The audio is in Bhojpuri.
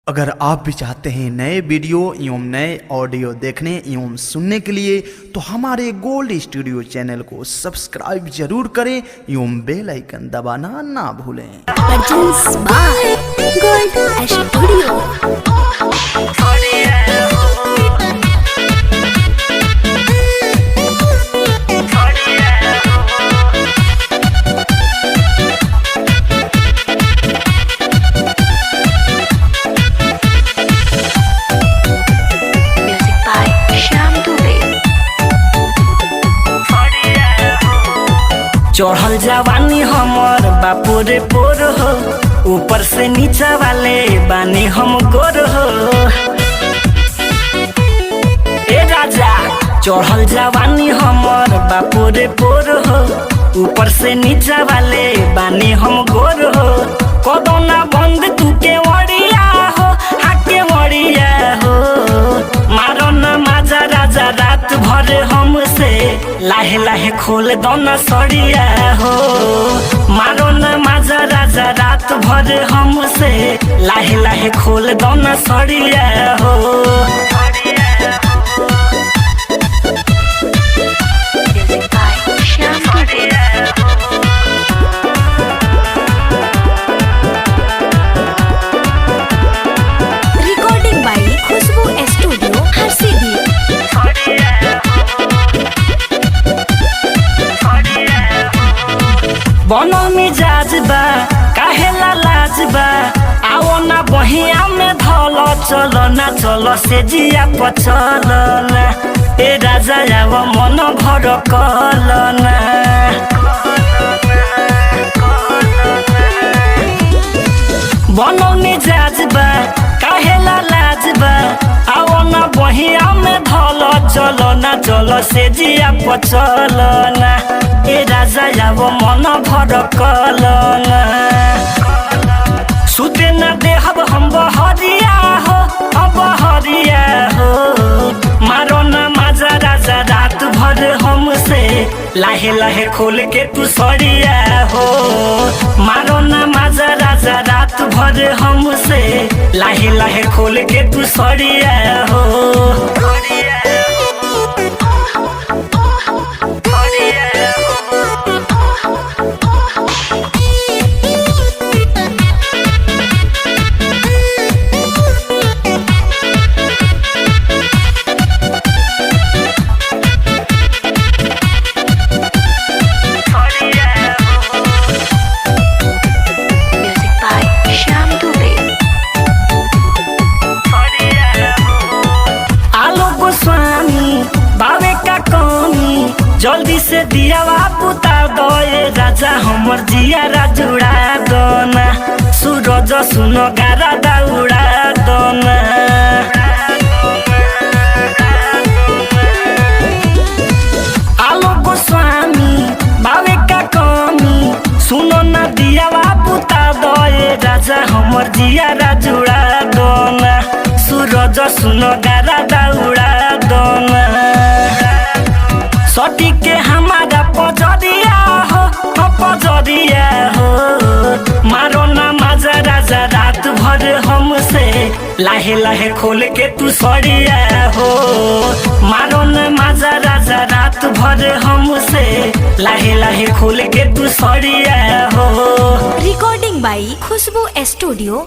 अगर आप भी चाहते हैं नए वीडियो एवं नए ऑडियो देखने एवं सुनने के लिए तो हमारे गोल्ड स्टूडियो चैनल को सब्सक्राइब जरूर करें एवं बेल आइकन दबाना ना भूलें। Produced by Gold Studio। चढ़ल जवानी हमर बापुरे पोर हो, ऊपर से नीचा वाले बानी हम गोर हो। ए राजा चढ़ल जवानी हमर बापुरे पोर हो, ऊपर से नीचा वाले बानी हम गोर हो। कदोना बंद तू के वड़िया हो, हाके वड़िया हो। मारो न माजा राजा रात भर हमसे, लाहे लाहे खोल दोना सड़िया हो। मारो न माजा राजा रात भर हमसे, लाहे लाहे खोल दोना सड़िया हो। Recording by Khushboo studio Harsiddhi. बनो मिजाज बा काहेला लाज बा, आओ ना बहिया में धल चलो ना चलो से जिया पचल ना। ए राजा आव मन भर कल ना। बनो मिजाज बा काहेला लाज बा, आओ ना बहिया में धल चलो ना चलो से जिया पचल ना। ए राजा आव मन भर कल ना। सुते न देहब हम बहरिया हो, अब हरिया हो। मारो न माजा राजा रात भर हमसे, लाहे लाहे खोल के तू सड़िया हो। मारो न माजा राजा रात भर हमसे, लाहे लाहे खोल के तू सड़िया हो। जल्दी से दिया पुता दो राजा, हमर जिया जुड़ा दोना। सूरज सुनो गारा दौड़ा दोना। आलो गोस्वामी बावे का कमी, सुनो ना दिया पुता दो राजा, हमर जिया जुड़ा दोना। सूरज सुनो गारा दौड़ा दोना। सटी के हमारा पजरिया हो, पजरिया हो। मारो ना माजा राजा रात भर हमसे, लाहे लाहे खोल के तू सड़िया हो। मारो ना माजा राजा रात भर हमसे, लाहे लाहे खोल के तू सड़िया हो। Recording by Khushboo studio.